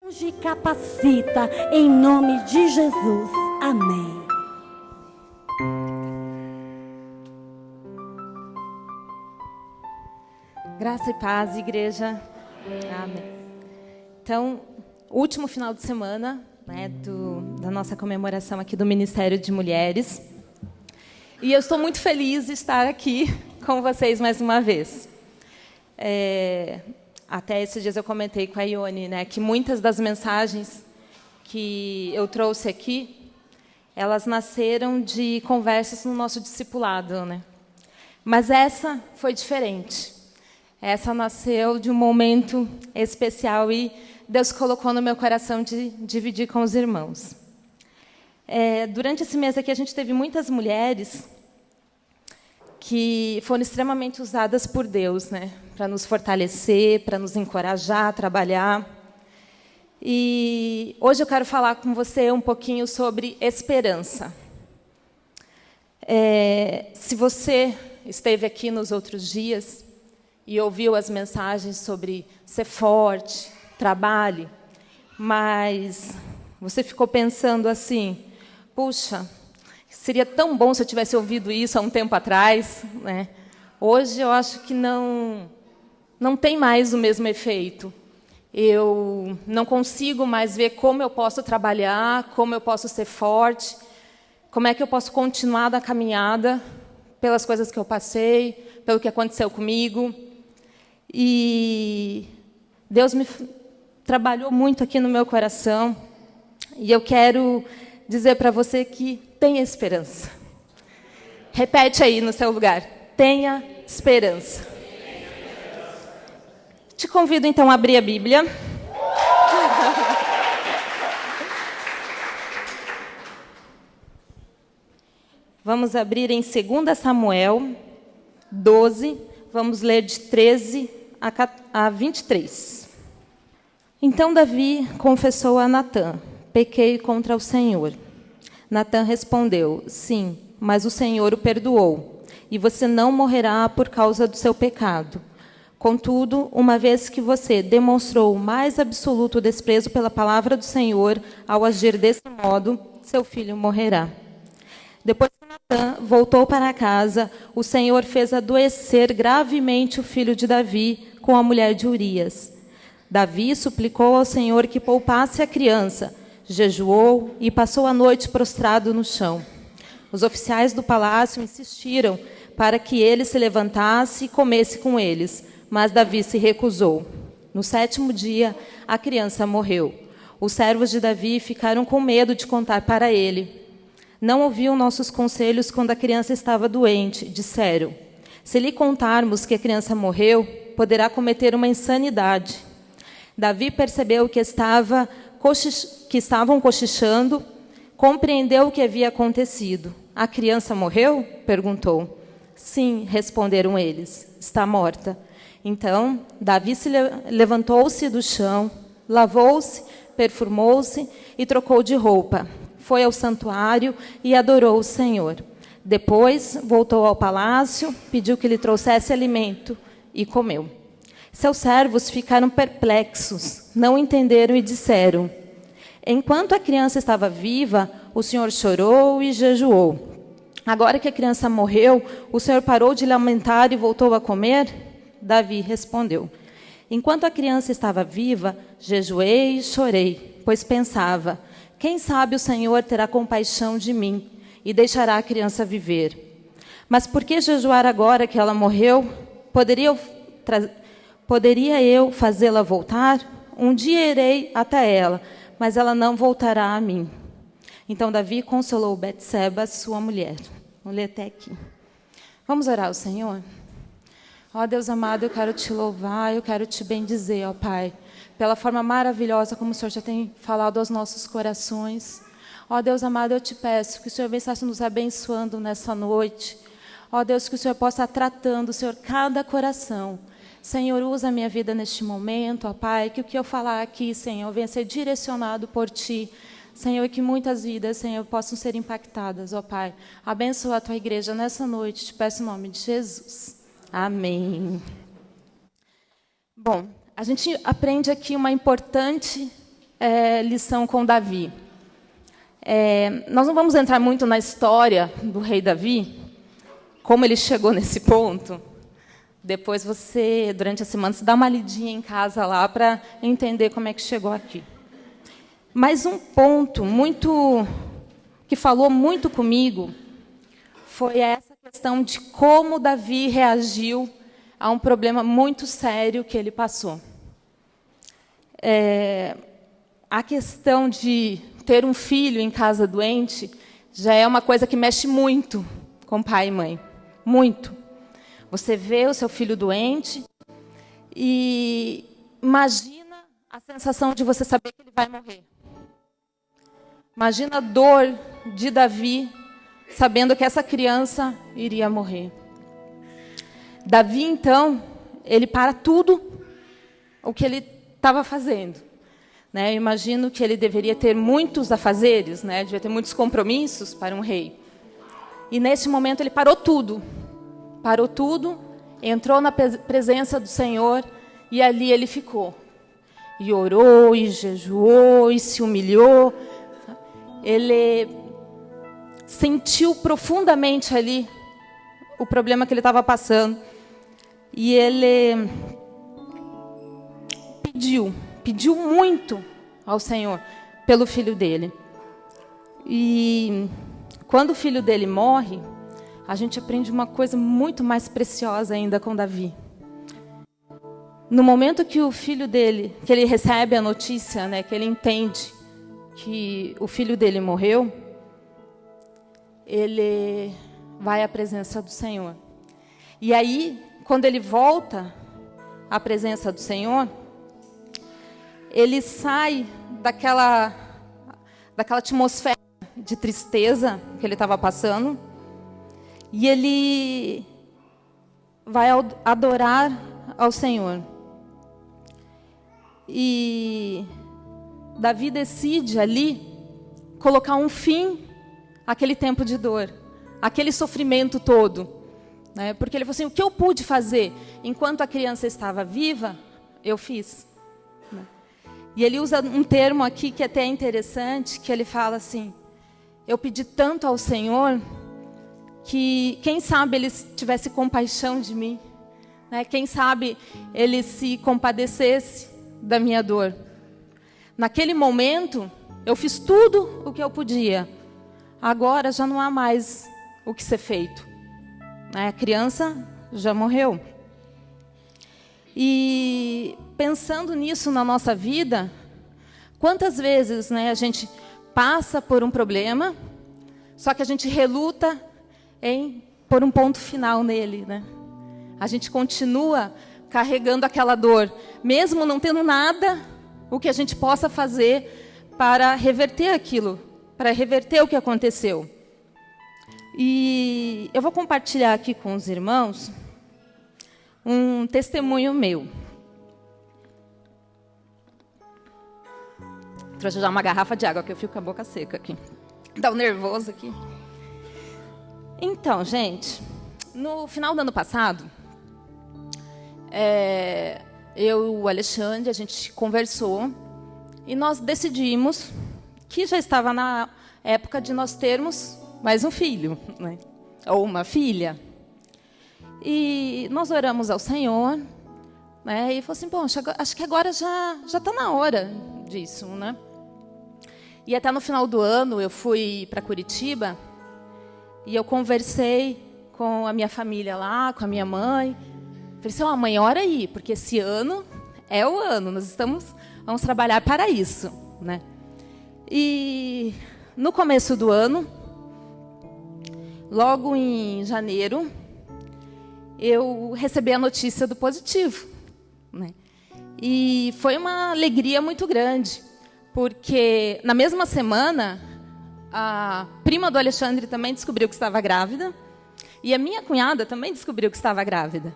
Te capacita em nome de Jesus. Amém. Graça e paz, igreja. Amém. Então, último final de semana, né, da nossa comemoração aqui do Ministério de Mulheres. E eu estou muito feliz de estar aqui com vocês mais uma vez. Até esses dias eu comentei com a Ione, né, que muitas das mensagens que eu trouxe aqui, elas nasceram de conversas no nosso discipulado, né? Mas essa foi diferente. Essa nasceu de um momento especial e Deus colocou no meu coração de dividir com os irmãos. Durante esse mês aqui, a gente teve muitas mulheres que foram extremamente usadas por Deus, né, para nos fortalecer, para nos encorajar a trabalhar. E hoje eu quero falar com você um pouquinho sobre esperança. Se você esteve aqui nos outros dias e ouviu as mensagens sobre ser forte, trabalhe, mas você ficou pensando assim, puxa, seria tão bom se eu tivesse ouvido isso há um tempo atrás, né? Hoje eu acho que não tem mais o mesmo efeito. Eu não consigo mais ver como eu posso trabalhar, como eu posso ser forte, como é que eu posso continuar na caminhada pelas coisas que eu passei, pelo que aconteceu comigo. E Deus trabalhou muito aqui no meu coração. E eu quero dizer para você que tenha esperança. Repete aí no seu lugar. Tenha esperança. Te convido, então, a abrir a Bíblia. Vamos abrir em 2 Samuel 12. Vamos ler de 13 a 23. Então Davi confessou a Natã: pequei contra o Senhor. Natã respondeu: sim, mas o Senhor o perdoou, e você não morrerá por causa do seu pecado. Contudo, uma vez que você demonstrou o mais absoluto desprezo pela palavra do Senhor, ao agir desse modo, seu filho morrerá. Depois que Natã voltou para casa, o Senhor fez adoecer gravemente o filho de Davi com a mulher de Urias. Davi suplicou ao Senhor que poupasse a criança, jejuou e passou a noite prostrado no chão. Os oficiais do palácio insistiram para que ele se levantasse e comesse com eles, mas Davi se recusou. No 7º dia, a criança morreu. Os servos de Davi ficaram com medo de contar para ele. Não ouviam nossos conselhos quando a criança estava doente. Disseram: se lhe contarmos que a criança morreu, poderá cometer uma insanidade. Davi percebeu que estavam cochichando, compreendeu o que havia acontecido. A criança morreu? Perguntou. Sim, responderam eles, está morta. Então, Davi levantou-se do chão, lavou-se, perfumou-se e trocou de roupa. Foi ao santuário e adorou o Senhor. Depois, voltou ao palácio, pediu que lhe trouxesse alimento e comeu. Seus servos ficaram perplexos, não entenderam e disseram: enquanto a criança estava viva, o Senhor chorou e jejuou. Agora que a criança morreu, o Senhor parou de lamentar e voltou a comer? Davi respondeu: enquanto a criança estava viva, jejuei e chorei, pois pensava: quem sabe o Senhor terá compaixão de mim e deixará a criança viver. Mas por que jejuar agora que ela morreu? Poderia eu fazê-la voltar? Um dia irei até ela, mas ela não voltará a mim. Então Davi consolou Betseba, sua mulher. Vamos ler até aqui. Vamos orar ao Senhor? Ó Deus amado, eu quero te louvar, eu quero te bendizer, ó Pai, pela forma maravilhosa como o Senhor já tem falado aos nossos corações. Ó Deus amado, eu te peço que o Senhor venha nos abençoando nessa noite. Ó Deus, que o Senhor possa estar tratando, Senhor, cada coração. Senhor, usa a minha vida neste momento, ó Pai, que o que eu falar aqui, Senhor, venha ser direcionado por Ti. Senhor, e que muitas vidas, Senhor, possam ser impactadas, ó Pai. Abençoa a Tua igreja nessa noite, te peço em nome de Jesus. Amém. Bom, a gente aprende aqui uma importante lição com Davi. Nós não vamos entrar muito na história do rei Davi, como ele chegou nesse ponto. Depois você, durante a semana, você dá uma lidinha em casa lá para entender como é que chegou aqui. Mas um ponto que falou muito comigo foi essa questão de como Davi reagiu a um problema muito sério que ele passou. A questão de ter um filho em casa doente já é uma coisa que mexe muito com pai e mãe. Muito. Você vê o seu filho doente e imagina a sensação de você saber que ele vai morrer. Imagina a dor de Davi sabendo que essa criança iria morrer. Davi, então, ele para tudo o que ele estava fazendo. Eu imagino que ele deveria ter muitos afazeres, devia ter muitos compromissos para um rei. E, nesse momento, ele parou tudo, entrou na presença do Senhor e ali ele ficou. E orou, e jejuou, e se humilhou. Ele sentiu profundamente ali o problema que ele estava passando. E ele pediu muito ao Senhor pelo filho dele. E quando o filho dele morre, a gente aprende uma coisa muito mais preciosa ainda com Davi. No momento que o filho dele, que ele recebe a notícia, que ele entende que o filho dele morreu, ele vai à presença do Senhor. E aí, quando ele volta à presença do Senhor, ele sai daquela atmosfera de tristeza que ele estava passando e ele vai adorar ao Senhor. E Davi decide ali colocar um fim àquele tempo de dor, aquele sofrimento todo. Porque ele falou assim, o que eu pude fazer enquanto a criança estava viva, eu fiz. E ele usa um termo aqui que até é interessante, que ele fala assim, eu pedi tanto ao Senhor que, quem sabe, ele tivesse compaixão de mim. Quem sabe ele se compadecesse da minha dor. Naquele momento, eu fiz tudo o que eu podia. Agora já não há mais o que ser feito. A criança já morreu. E pensando nisso na nossa vida, quantas vezes a gente passa por um problema, só que a gente reluta em pôr um ponto final nele. A gente continua carregando aquela dor, mesmo não tendo nada o que a gente possa fazer para reverter aquilo, para reverter o que aconteceu. E eu vou compartilhar aqui com os irmãos um testemunho meu. Trouxe já uma garrafa de água, que eu fico com a boca seca aqui. Dá um nervoso aqui. Então, gente, no final do ano passado, eu e o Alexandre, a gente conversou e nós decidimos que já estava na época de nós termos mais um filho, ou uma filha. E nós oramos ao Senhor, e falou assim, poxa, acho que agora já está na hora disso, E até no final do ano eu fui para Curitiba e eu conversei com a minha família lá, com a minha mãe. Falei assim, mãe, ora aí, porque esse ano é o ano, vamos trabalhar para isso. E no começo do ano, logo em janeiro, eu recebi a notícia do positivo. E foi uma alegria muito grande, porque na mesma semana, a prima do Alexandre também descobriu que estava grávida, e a minha cunhada também descobriu que estava grávida.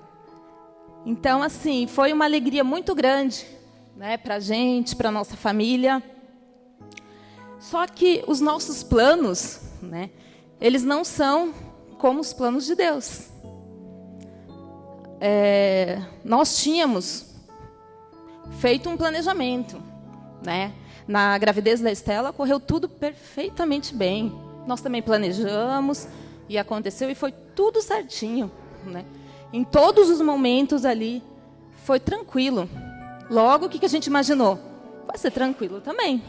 Então, assim, foi uma alegria muito grande, para a gente, para a nossa família. Só que os nossos planos, eles não são como os planos de Deus. Nós tínhamos feito um planejamento, Na gravidez da Estela, correu tudo perfeitamente bem. Nós também planejamos, e aconteceu, e foi tudo certinho, né? Em todos os momentos ali, foi tranquilo. Logo, o que a gente imaginou? Vai ser tranquilo também.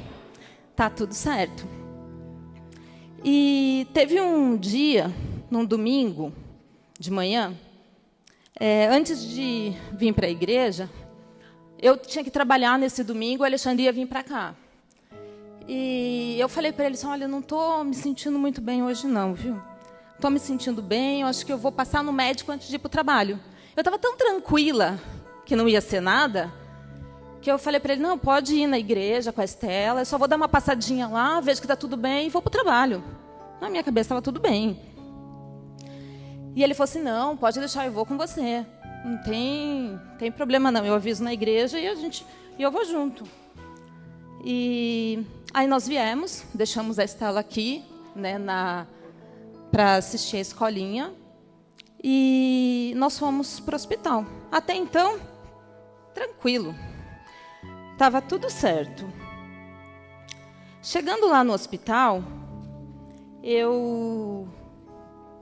Tá tudo certo. E teve um dia, num domingo, de manhã, antes de vir para a igreja, eu tinha que trabalhar nesse domingo, o Alexandre ia vir para cá. E eu falei para ele assim, olha, eu não estou me sentindo muito bem hoje não, viu? Estou me sentindo bem, eu acho que eu vou passar no médico antes de ir para o trabalho. Eu estava tão tranquila que não ia ser nada, que eu falei para ele, não, pode ir na igreja com a Estela, eu só vou dar uma passadinha lá, vejo que está tudo bem e vou para o trabalho. Na minha cabeça estava tudo bem. E ele falou assim, não, pode deixar, eu vou com você. Não tem problema não, eu aviso na igreja e eu vou junto. E aí nós viemos, deixamos a Estela aqui, né, para assistir a escolinha, e nós fomos para o hospital. Até então, tranquilo. Estava tudo certo. Chegando lá no hospital, eu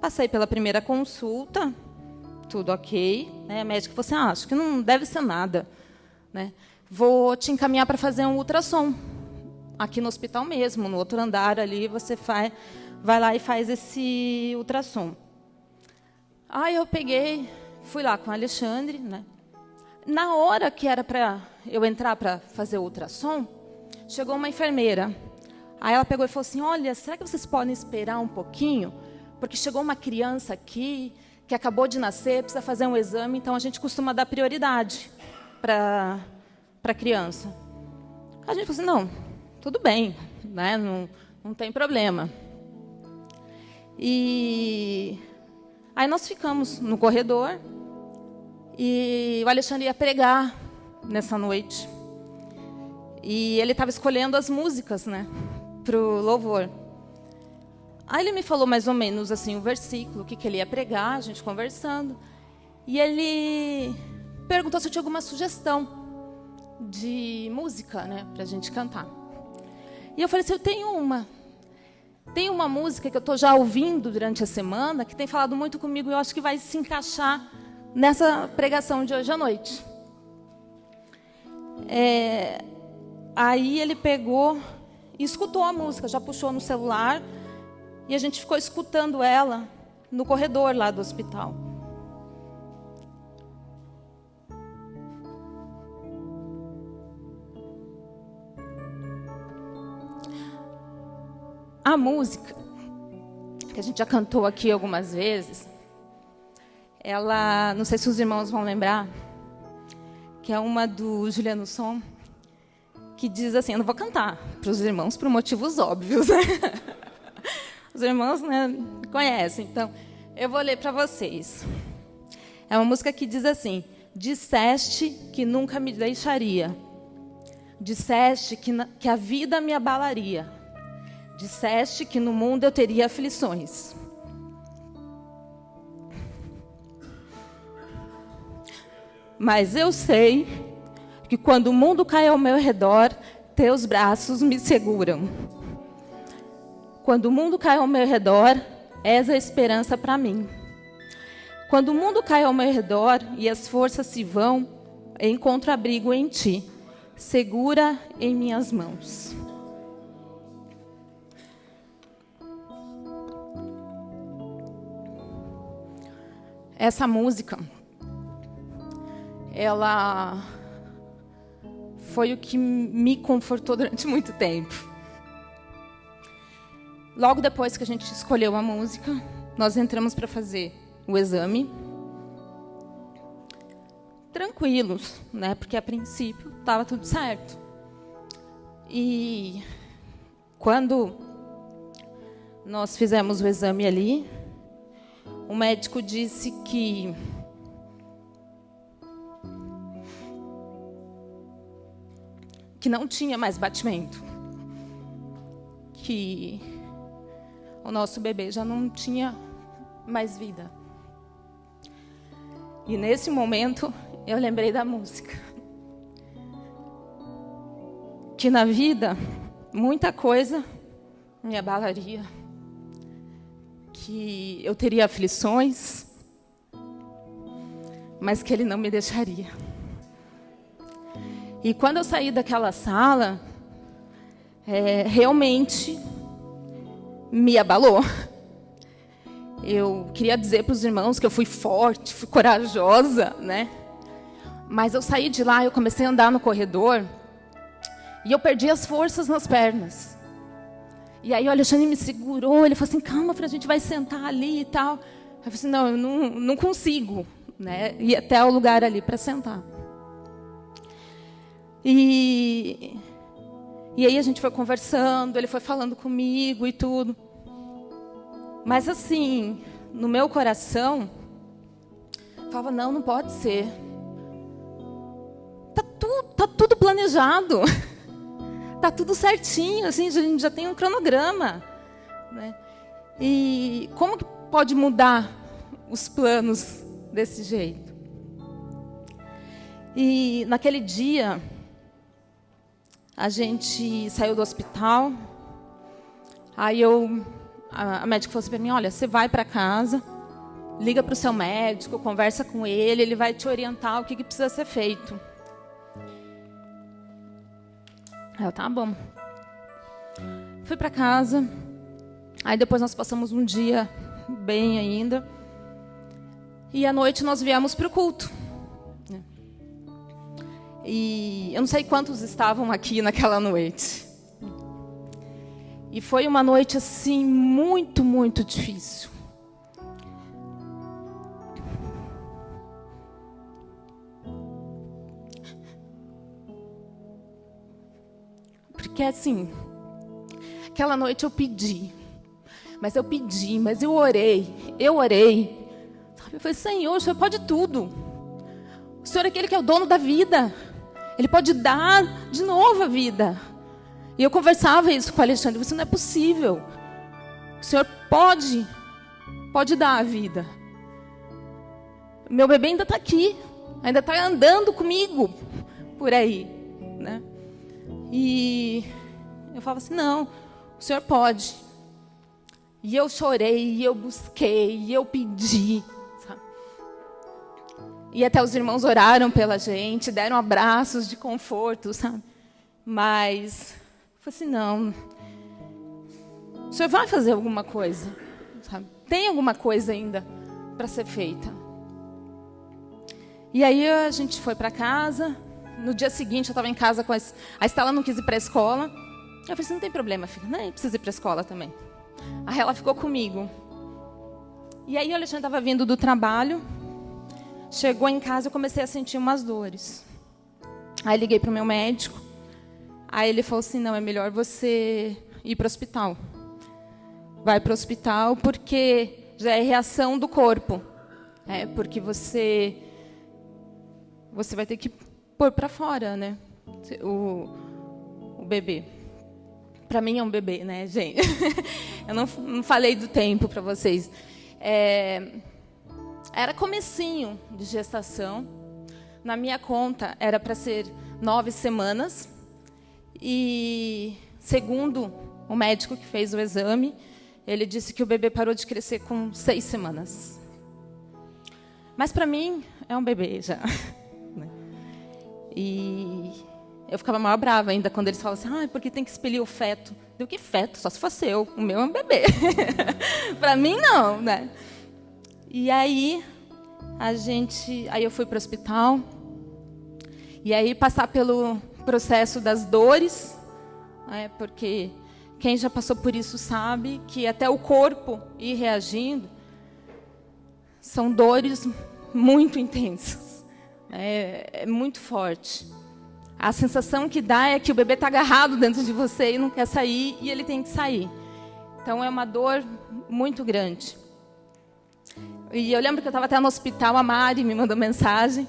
passei pela primeira consulta, tudo ok. Né? A médica falou assim, acho que não deve ser nada. Né? Vou te encaminhar para fazer um ultrassom. Aqui no hospital mesmo, no outro andar ali, você vai lá e faz esse ultrassom. Aí eu peguei, fui lá com o Alexandre. Né? Na hora que era para eu entrar para fazer o ultrassom, chegou uma enfermeira. Aí ela pegou e falou assim, olha, será que vocês podem esperar um pouquinho? Porque chegou uma criança aqui, que acabou de nascer, precisa fazer um exame, então a gente costuma dar prioridade para a criança. A gente falou assim, não, tudo bem, né? Não tem problema. E aí nós ficamos no corredor, e o Alexandre ia pregar nessa noite. E ele estava escolhendo as músicas, né, para o louvor. Aí ele me falou mais ou menos assim o versículo, o que ele ia pregar, a gente conversando. E ele perguntou se eu tinha alguma sugestão de música, né, para a gente cantar. E eu falei assim, eu tenho uma. Tem uma música que eu estou já ouvindo durante a semana, que tem falado muito comigo, e eu acho que vai se encaixar nessa pregação de hoje à noite. Aí ele pegou e escutou a música, já puxou no celular, e a gente ficou escutando ela no corredor lá do hospital. A música, que a gente já cantou aqui algumas vezes, ela, não sei se os irmãos vão lembrar, que é uma do Juliano Som, que diz assim, eu não vou cantar para os irmãos por motivos óbvios, né? Os irmãos, né, conhecem, então eu vou ler para vocês. É uma música que diz assim, disseste que nunca me deixaria, disseste que a vida me abalaria, disseste que no mundo eu teria aflições. Mas eu sei que quando o mundo cai ao meu redor, teus braços me seguram. Quando o mundo cai ao meu redor, és a esperança para mim. Quando o mundo cai ao meu redor e as forças se vão, encontro abrigo em ti, segura em minhas mãos. Essa música, ela foi o que me confortou durante muito tempo. Logo depois que a gente escolheu a música, nós entramos para fazer o exame. Tranquilos, né? Porque a princípio estava tudo certo. E quando nós fizemos o exame ali, o médico disse que não tinha mais batimento, que o nosso bebê já não tinha mais vida. E nesse momento eu lembrei da música, que na vida muita coisa me abalaria, que eu teria aflições, mas que Ele não me deixaria. E quando eu saí daquela sala, realmente me abalou. Eu queria dizer para os irmãos que eu fui forte, fui corajosa, né? Mas eu saí de lá, eu comecei a andar no corredor e eu perdi as forças nas pernas. E aí o Alexandre me segurou, ele falou assim, calma, a gente vai sentar ali e tal. Eu falei assim, não, eu não consigo, né? Ir até o lugar ali para sentar. E aí a gente foi conversando, ele foi falando comigo e tudo. Mas assim, no meu coração, eu falava, não pode ser. Tá tudo planejado. Tá tudo certinho, assim, a gente já tem um cronograma, né? E como que pode mudar os planos desse jeito? E naquele dia, a gente saiu do hospital, aí a médica falou assim para mim, olha, você vai para casa, liga para o seu médico, conversa com ele, ele vai te orientar o que precisa ser feito. Aí eu, tá bom. Fui para casa, aí depois nós passamos um dia bem ainda, e à noite nós viemos para o culto. E eu não sei quantos estavam aqui naquela noite. E foi uma noite, assim, muito, muito difícil. Porque, assim, aquela noite eu pedi, mas eu orei. Sabe? Eu falei, Senhor, o Senhor pode tudo. O Senhor é aquele que é o dono da vida. Ele pode dar de novo a vida. E eu conversava isso com o Alexandre. Eu falei, não é possível. O Senhor pode dar a vida. Meu bebê ainda está aqui. Ainda está andando comigo por aí, né? E eu falava assim, não, o Senhor pode. E eu chorei, e eu busquei, e eu pedi. E até os irmãos oraram pela gente, deram abraços de conforto, sabe? Mas, eu falei assim, não, o Senhor vai fazer alguma coisa, sabe? Tem alguma coisa ainda para ser feita. E aí a gente foi para casa, no dia seguinte eu estava em casa com a Estela não quis ir para a escola. Eu falei assim, não tem problema, filha, nem precisa ir para a escola também. Aí ela ficou comigo. E aí o Alexandre estava vindo do trabalho, chegou em casa e eu comecei a sentir umas dores. Aí liguei para o meu médico. Aí ele falou assim, não, é melhor você ir para o hospital. Vai para o hospital porque já é reação do corpo. Porque você vai ter que pôr para fora, né? O bebê. Para mim é um bebê, né, gente? Eu não falei do tempo para vocês. Era comecinho de gestação. Na minha conta, era para ser 9 semanas. E, segundo o médico que fez o exame, ele disse que o bebê parou de crescer com 6 semanas. Mas, para mim, é um bebê já. E eu ficava maior brava ainda quando eles falavam assim, porque tem que expelir o feto. Eu, que feto? Só se fosse eu. O meu é um bebê. Para mim, não, né? E aí, aí eu fui para o hospital. E aí, passar pelo processo das dores, porque quem já passou por isso sabe que até o corpo ir reagindo, são dores muito intensas. É muito forte. A sensação que dá é que o bebê está agarrado dentro de você e não quer sair, e ele tem que sair. Então, é uma dor muito grande. E eu lembro que eu estava até no hospital, a Mari me mandou mensagem,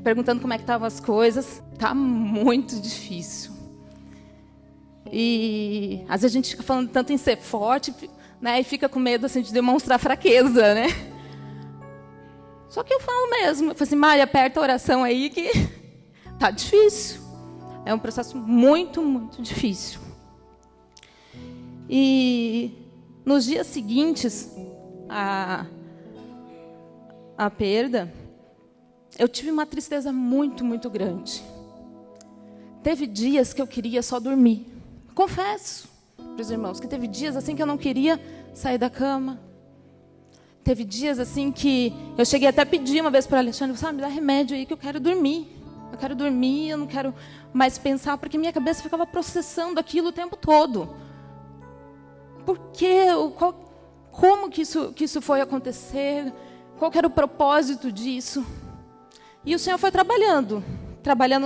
perguntando como é que estavam as coisas. Está muito difícil. E às vezes a gente fica falando tanto em ser forte, né, e fica com medo assim, de demonstrar fraqueza, né? Só que eu falo mesmo. Eu falo assim, Mari, aperta a oração aí que tá difícil. É um processo muito, muito difícil. E nos dias seguintes à perda, eu tive uma tristeza muito, muito grande. Teve dias que eu queria só dormir. Confesso para os irmãos que teve dias assim que eu não queria sair da cama. Teve dias assim que eu cheguei até a pedir uma vez para o Alexandre, me dá remédio aí que eu quero dormir. Eu quero dormir, eu não quero mais pensar, porque minha cabeça ficava processando aquilo o tempo todo. Por quê? Como que isso foi acontecer? Qual que era o propósito disso? E o Senhor foi trabalhando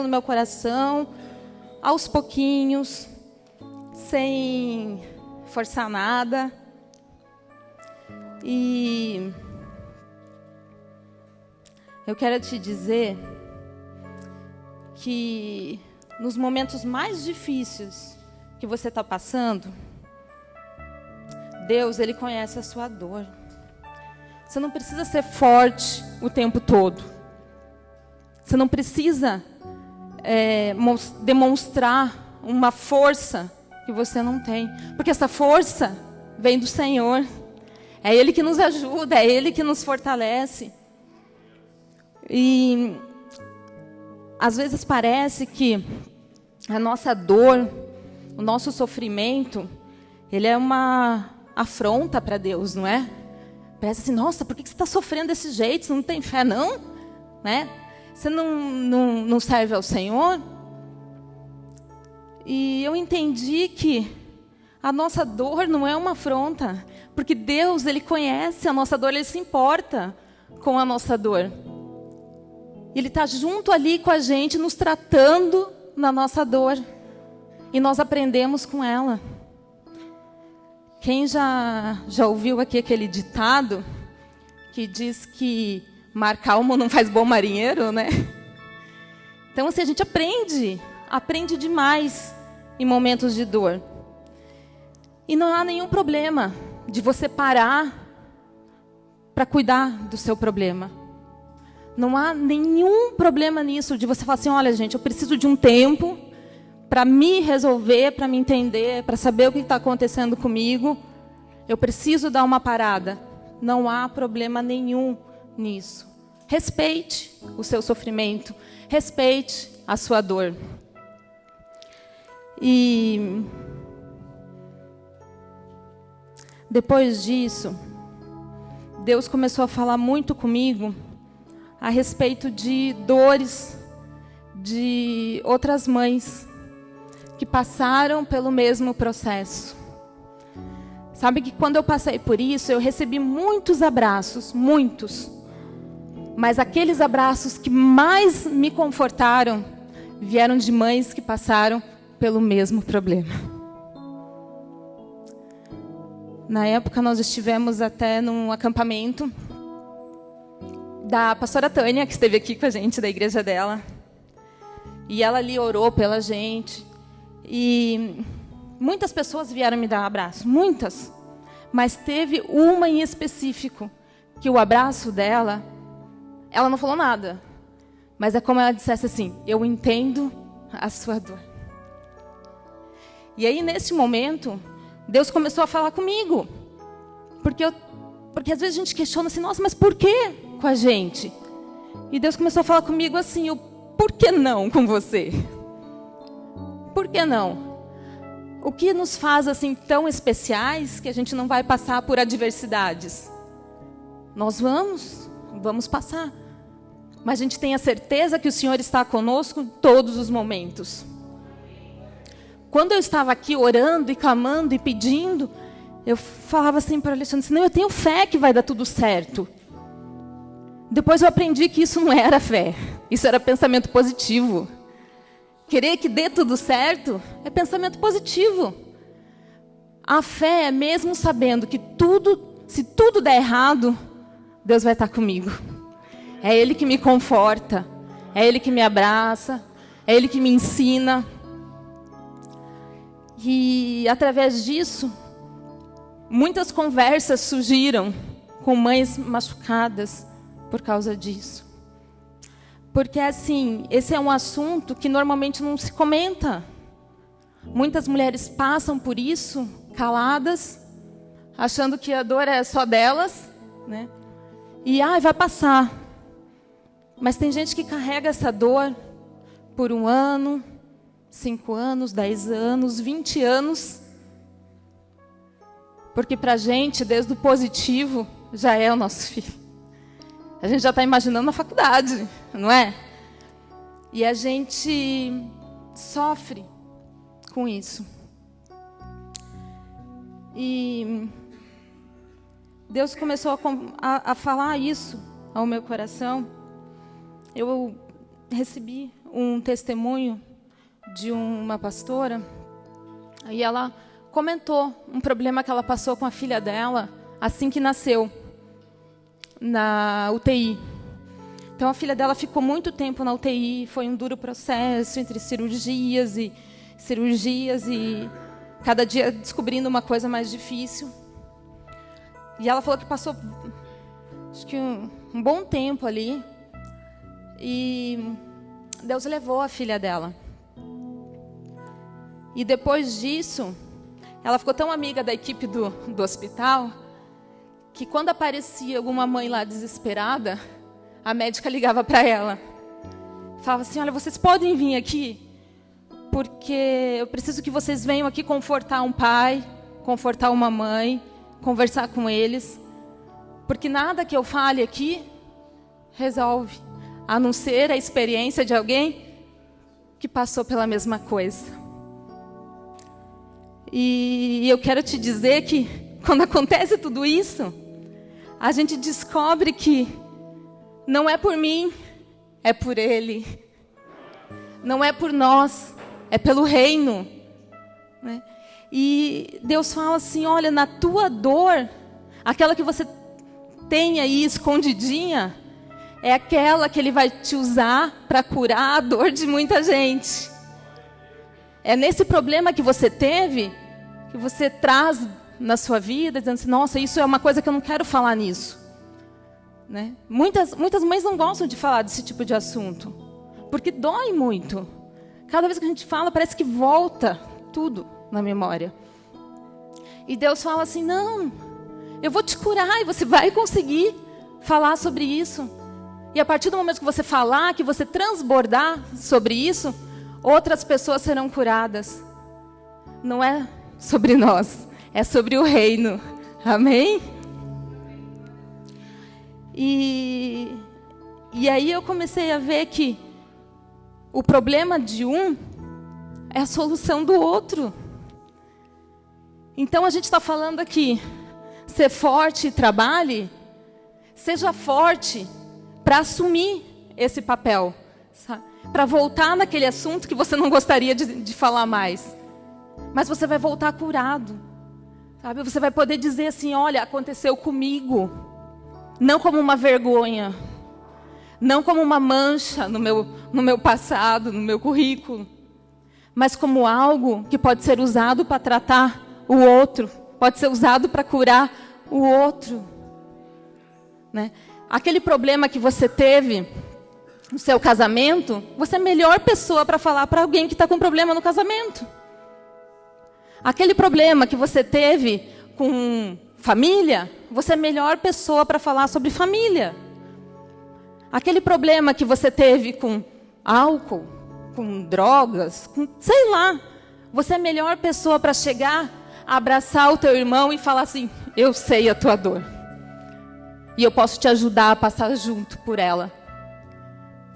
no meu coração, aos pouquinhos, sem forçar nada. E eu quero te dizer que nos momentos mais difíceis que você está passando, Deus, Ele conhece a sua dor. Você não precisa ser forte o tempo todo. Você não precisa demonstrar uma força que você não tem. Porque essa força vem do Senhor. É Ele que nos ajuda, é Ele que nos fortalece. E às vezes parece que a nossa dor, o nosso sofrimento, ele é uma afronta para Deus, não é? Parece assim, nossa, por que você está sofrendo desse jeito? Você não tem fé, não? Né? Você não serve ao Senhor? E eu entendi que a nossa dor não é uma afronta, porque Deus, Ele conhece a nossa dor, Ele se importa com a nossa dor. Ele está junto ali com a gente, nos tratando na nossa dor. E nós aprendemos com ela. Quem já ouviu aqui aquele ditado que diz que mar calmo não faz bom marinheiro, né? Então, assim, a gente aprende demais em momentos de dor. E não há nenhum problema de você parar para cuidar do seu problema. Não há nenhum problema nisso, de você falar assim, olha, gente, eu preciso de um tempo para me resolver, para me entender, para saber o que está acontecendo comigo. Eu preciso dar uma parada. Não há problema nenhum nisso. Respeite o seu sofrimento. Respeite a sua dor. E depois disso, Deus começou a falar muito comigo a respeito de dores de outras mães que passaram pelo mesmo processo. Sabe que quando eu passei por isso, eu recebi muitos abraços, muitos. Mas aqueles abraços que mais me confortaram vieram de mães que passaram pelo mesmo problema. Na época, nós estivemos até num acampamento da pastora Tânia, que esteve aqui com a gente, da igreja dela. E ela ali orou pela gente. E muitas pessoas vieram me dar um abraço, muitas. Mas teve uma em específico, que o abraço dela, ela não falou nada. Mas é como ela dissesse assim, eu entendo a sua dor. E aí, nesse momento, Deus começou a falar comigo. Porque às vezes a gente questiona assim, nossa, mas por que com a gente? E Deus começou a falar comigo assim, por que não com você? Por que não? O que nos faz assim tão especiais que a gente não vai passar por adversidades? Nós vamos passar. Mas a gente tem a certeza que o Senhor está conosco em todos os momentos. Quando eu estava aqui orando e clamando e pedindo, eu falava assim para o Alexandre, assim, não, eu tenho fé que vai dar tudo certo. Depois eu aprendi que isso não era fé, isso era pensamento positivo. Querer que dê tudo certo é pensamento positivo. A fé é mesmo sabendo que se tudo der errado, Deus vai estar comigo. É Ele que me conforta, é Ele que me abraça, é Ele que me ensina. E através disso, muitas conversas surgiram com mães machucadas por causa disso. Porque, assim, esse é um assunto que normalmente não se comenta. Muitas mulheres passam por isso, caladas, achando que a dor é só delas, né? E, vai passar. Mas tem gente que carrega essa dor por 1 ano, 5 anos, 10 anos, 20 anos. Porque para a gente, desde o positivo, já é o nosso filho. A gente já está imaginando na faculdade, não é? E a gente sofre com isso. E Deus começou a falar isso ao meu coração. Eu recebi um testemunho de uma pastora, e ela comentou um problema que ela passou com a filha dela assim que nasceu, na UTI. Então, a filha dela ficou muito tempo na UTI, foi um duro processo entre cirurgias e cada dia descobrindo uma coisa mais difícil. E ela falou que passou, acho que um bom tempo ali, e Deus levou a filha dela. E depois disso, ela ficou tão amiga da equipe do hospital, que quando aparecia alguma mãe lá desesperada, a médica ligava para ela. Falava assim, olha, vocês podem vir aqui? Porque eu preciso que vocês venham aqui confortar um pai, confortar uma mãe, conversar com eles. Porque nada que eu fale aqui resolve, a não ser a experiência de alguém que passou pela mesma coisa. E eu quero te dizer que, quando acontece tudo isso, a gente descobre que não é por mim, é por Ele. Não é por nós, é pelo reino, né? E Deus fala assim, olha, na tua dor, aquela que você tem aí escondidinha, é aquela que Ele vai te usar para curar a dor de muita gente. É nesse problema que você teve, que você traz na sua vida, dizendo assim, nossa, isso é uma coisa que eu não quero falar nisso. Né? Muitas mães não gostam de falar desse tipo de assunto, porque dói muito. Cada vez que a gente fala, parece que volta tudo na memória. E Deus fala assim, não, eu vou te curar e você vai conseguir falar sobre isso. E a partir do momento que você falar, que você transbordar sobre isso, outras pessoas serão curadas. Não é sobre nós, é sobre o reino. Amém? E aí eu comecei a ver que o problema de um é a solução do outro. Então a gente está falando aqui, ser forte e trabalhe, seja forte para assumir esse papel, para voltar naquele assunto que você não gostaria de falar mais. Mas você vai voltar curado, sabe? Você vai poder dizer assim, olha, aconteceu comigo. Não como uma vergonha, não como uma mancha no meu passado, no meu currículo, mas como algo que pode ser usado para tratar o outro, pode ser usado para curar o outro. Né? Aquele problema que você teve no seu casamento, você é a melhor pessoa para falar para alguém que está com problema no casamento. Aquele problema que você teve com família, você é a melhor pessoa para falar sobre família. Aquele problema que você teve com álcool, com drogas, com, sei lá, você é a melhor pessoa para chegar, abraçar o teu irmão e falar assim, eu sei a tua dor. E eu posso te ajudar a passar junto por ela.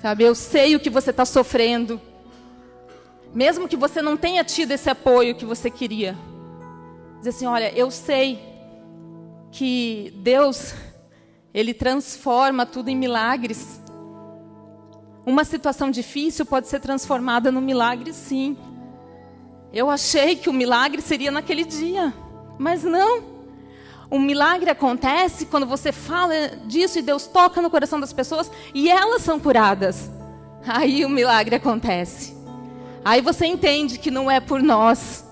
Sabe, eu sei o que você está sofrendo. Mesmo que você não tenha tido esse apoio que você queria. Dizer assim, olha, eu sei que Deus, Ele transforma tudo em milagres. Uma situação difícil pode ser transformada num milagre, sim. Eu achei que o milagre seria naquele dia, mas não. O milagre acontece quando você fala disso e Deus toca no coração das pessoas e elas são curadas. Aí o milagre acontece. Aí você entende que não é por nós,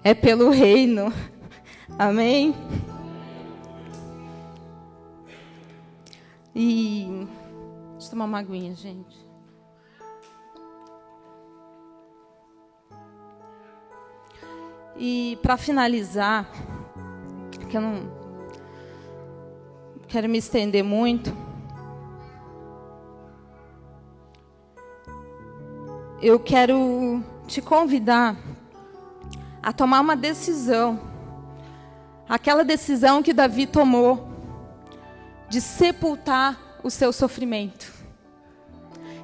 é pelo reino. Amém? E deixa eu tomar uma aguinha, gente. E para finalizar, que eu não quero me estender muito, eu quero te convidar a tomar uma decisão. Aquela decisão que Davi tomou de sepultar o seu sofrimento,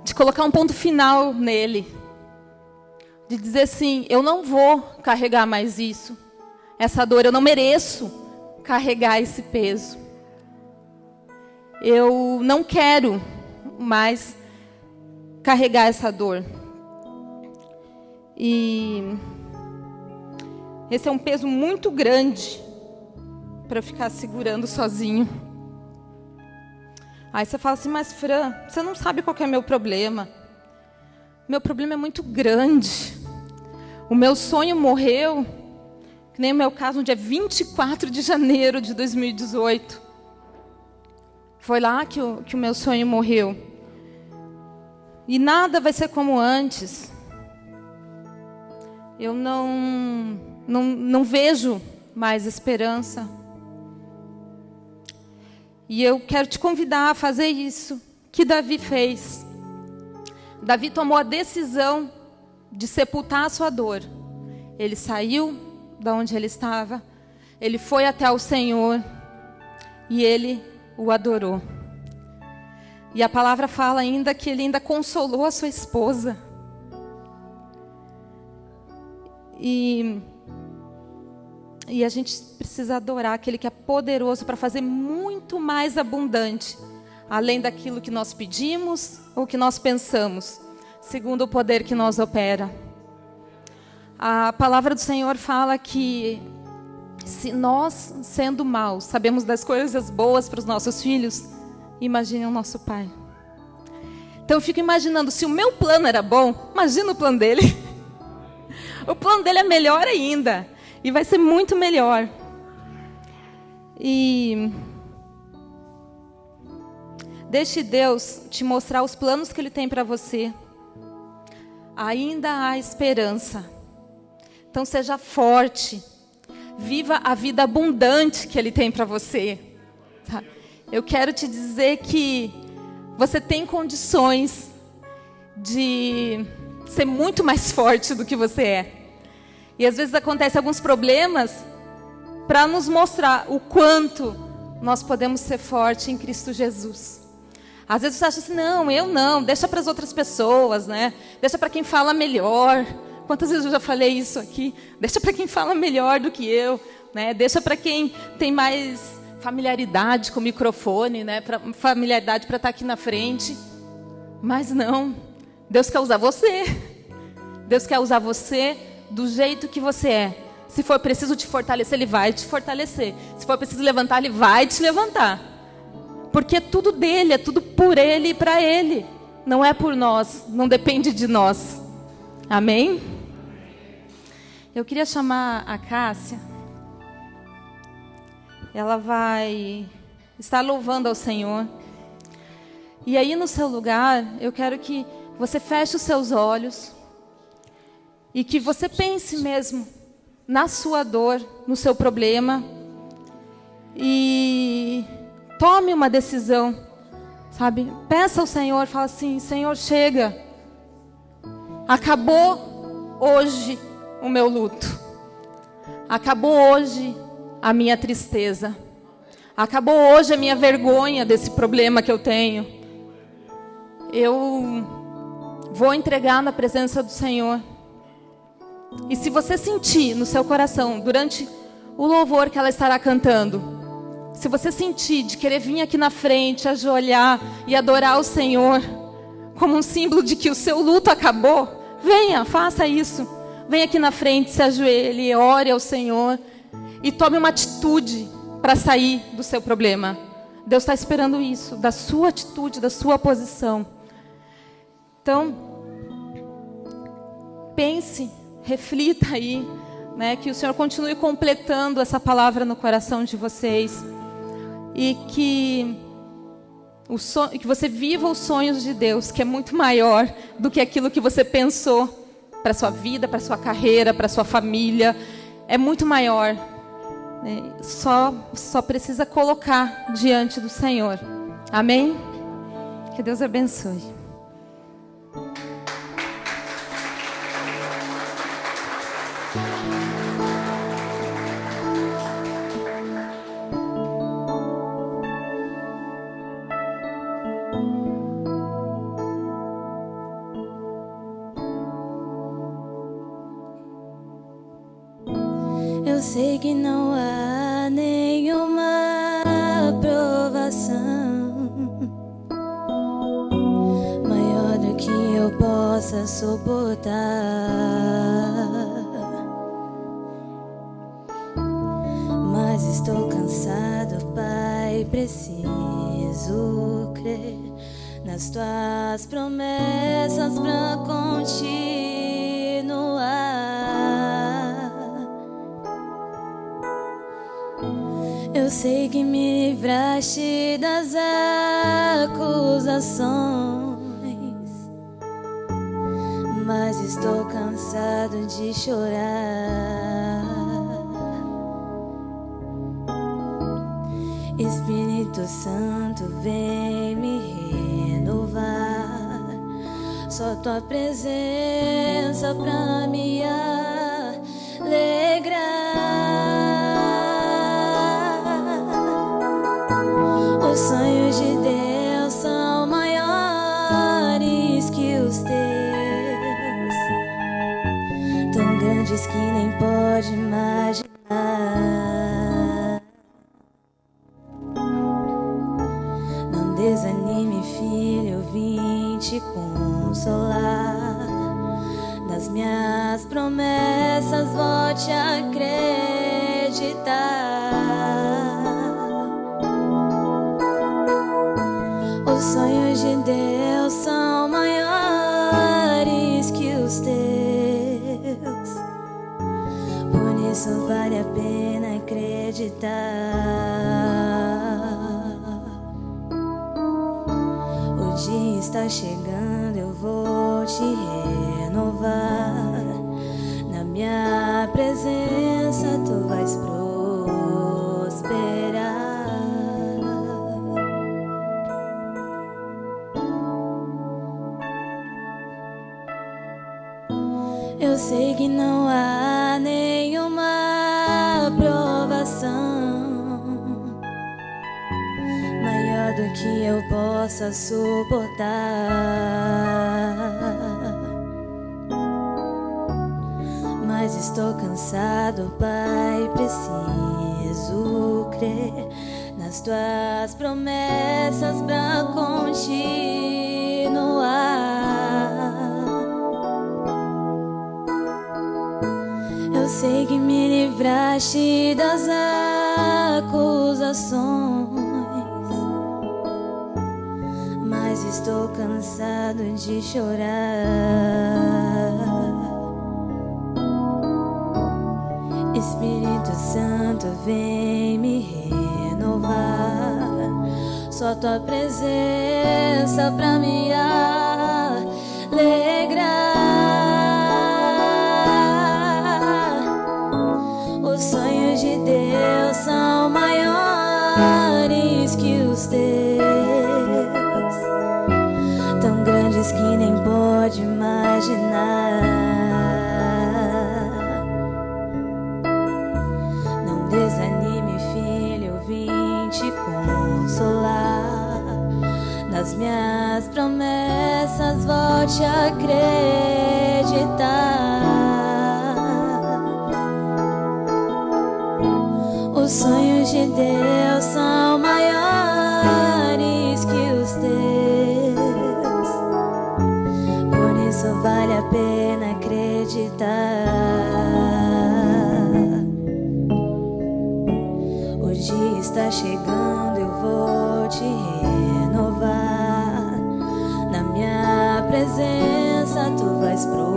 de colocar um ponto final nele, de dizer assim: eu não vou carregar mais isso, essa dor, eu não mereço carregar esse peso. Eu não quero mais carregar essa dor. E esse é um peso muito grande para eu ficar segurando sozinho. Aí você fala assim: mas Fran, você não sabe qual que é meu problema. Meu problema é muito grande. O meu sonho morreu, que nem o meu caso, no dia 24 de janeiro de 2018. Foi lá que o meu sonho morreu. E nada vai ser como antes. Eu não vejo mais esperança. E eu quero te convidar a fazer isso que Davi fez. Davi tomou a decisão de sepultar a sua dor. Ele saiu da onde ele estava, ele foi até o Senhor e ele o adorou. E a palavra fala ainda que ele ainda consolou a sua esposa. E a gente precisa adorar aquele que é poderoso para fazer muito mais abundante, além daquilo que nós pedimos ou que nós pensamos, segundo o poder que nos opera. A palavra do Senhor fala que se nós, sendo maus, sabemos das coisas boas para os nossos filhos, imagine o nosso Pai. Então eu fico imaginando, se o meu plano era bom, imagina o plano dele. O plano dele é melhor ainda. E vai ser muito melhor. E deixe Deus te mostrar os planos que Ele tem para você. Ainda há esperança. Então seja forte. Viva a vida abundante que Ele tem para você. Tá? Eu quero te dizer que você tem condições de ser muito mais forte do que você é. E às vezes acontecem alguns problemas para nos mostrar o quanto nós podemos ser fortes em Cristo Jesus. Às vezes você acha assim: não, eu não, deixa para as outras pessoas, né? Deixa para quem fala melhor. Quantas vezes eu já falei isso aqui? Deixa para quem fala melhor do que eu, né? Deixa para quem tem mais familiaridade com o microfone, né? Familiaridade para estar aqui na frente. Mas não, Deus quer usar você. Deus quer usar você do jeito que você é. Se for preciso te fortalecer, Ele vai te fortalecer. Se for preciso levantar, Ele vai te levantar. Porque é tudo dele, é tudo por Ele e para Ele. Não é por nós, não depende de nós. Amém? Eu queria chamar a Cássia. Ela vai estar louvando ao Senhor. E aí no seu lugar, eu quero que você feche os seus olhos. E que você pense mesmo na sua dor, no seu problema. E tome uma decisão, sabe? Peça ao Senhor, fala assim: Senhor, chega. Acabou hoje o meu luto. Acabou hoje a minha tristeza. Acabou hoje a minha vergonha desse problema que eu tenho. Eu vou entregar na presença do Senhor. E se você sentir no seu coração, durante o louvor que ela estará cantando, se você sentir de querer vir aqui na frente, ajoelhar e adorar o Senhor, como um símbolo de que o seu luto acabou, venha, faça isso. Venha aqui na frente, se ajoelhe, ore ao Senhor e tome uma atitude para sair do seu problema. Deus está esperando isso, da sua atitude, da sua posição. Então, pense, reflita aí, né, que o Senhor continue completando essa palavra no coração de vocês. E que você viva os sonhos de Deus, que é muito maior do que aquilo que você pensou para a sua vida, para a sua carreira, para a sua família. é muito maior, né? Só precisa colocar diante do Senhor. Amém? Que Deus abençoe. Eu sei que não há nenhuma provação maior do que eu possa suportar, mas estou cansado, Pai, preciso crer nas tuas promessas pra continuar. Eu sei que me livraste das acusações, mas estou cansado de chorar. Espírito Santo, vem me renovar. Só tua presença pra me alegrar. Os sonhos de Deus são maiores que os teus, tão grandes que nem pode imaginar. Não desanime, filho, eu vim te consolar. Nas minhas promessas vou te acreditar. Os sonhos de Deus são maiores que os teus, por isso vale a pena acreditar. O dia está chegando, eu vou te renovar. Na minha presença tu vais prosperar. Eu sei que não há nenhuma provação maior do que eu possa suportar, mas estou cansado, Pai, preciso crer nas tuas promessas pra continuar. Eu sei que me livraste das acusações, mas estou cansado de chorar. Espírito Santo, vem me renovar. Só tua presença pra me alegrar. Os sonhos de Deus são maiores que os teus, tão grandes que nem pode imaginar. Não desanime, filho, eu vim te consolar. Nas minhas promessas vou te acreditar. Os sonhos de Deus são maiores que os teus, por isso vale a pena acreditar. O dia está chegando, eu vou te renovar. Na minha presença tu vais prosperar.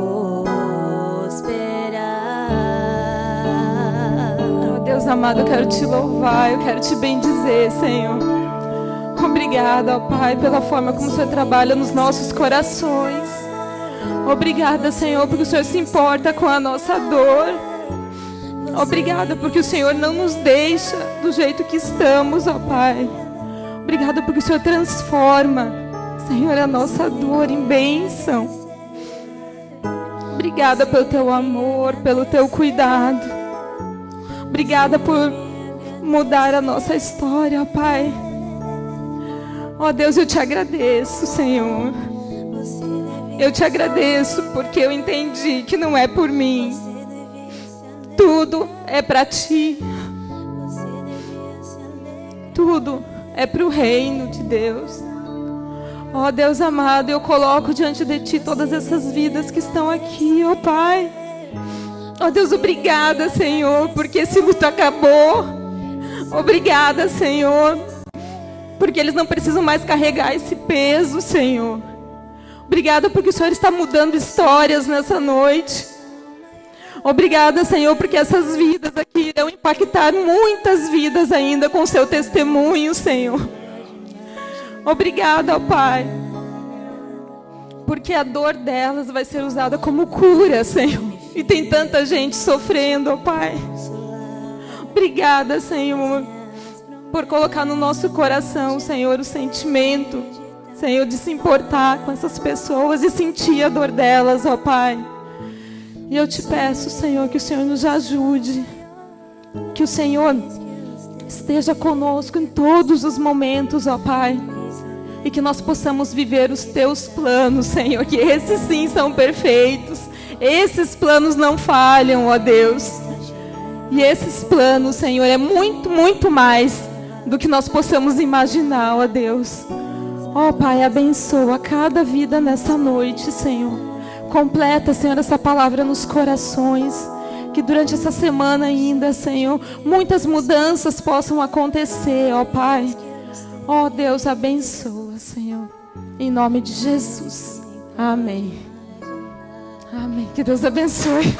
Deus amado, eu quero te louvar, eu quero te bendizer, Senhor. Obrigada, ó Pai, pela forma como o Senhor trabalha nos nossos Obrigada porque o Senhor não nos deixa do jeito que estamos, ó Pai. Obrigada porque o Senhor transforma, Senhor, a nossa dor em bênção. Obrigada pelo teu amor, pelo teu cuidado. Obrigada por mudar a nossa história, ó Pai. Ó Deus, eu te agradeço, Senhor. Eu te agradeço porque eu entendi que não é por mim. Tudo é para ti. Tudo é para o reino de Deus. Ó Deus amado, eu coloco diante de ti todas essas vidas que estão aqui, ó Pai. Ó Deus, obrigada, Senhor, porque esse luto acabou. Obrigada, Senhor, porque eles não precisam mais carregar esse peso, Senhor. Obrigada porque o Senhor está mudando histórias nessa noite. Obrigada, Senhor, porque essas vidas aqui irão impactar muitas vidas ainda com o seu testemunho, Senhor. Obrigada, ó Pai, porque a dor delas vai ser usada como cura, Senhor. E tem tanta gente sofrendo, ó Pai. Obrigada, Senhor, por colocar no nosso coração, Senhor, o sentimento, Senhor, de se importar com essas pessoas e sentir a dor delas, ó Pai. E eu te peço, Senhor, que o Senhor nos ajude, que o Senhor esteja conosco em todos os momentos, ó Pai, e que nós possamos viver os teus planos, Senhor, que esses sim são perfeitos, esses planos não falham, ó Deus, e esses planos, Senhor, é muito, muito mais do que nós possamos imaginar, ó Deus. Ó Pai, abençoa cada vida nessa noite, Senhor. Completa, Senhor, essa palavra nos corações. Que durante essa semana ainda, Senhor, muitas mudanças possam acontecer, ó Pai. Ó Deus, abençoa, Senhor. Em nome de Jesus. Amém. Amém. Que Deus abençoe.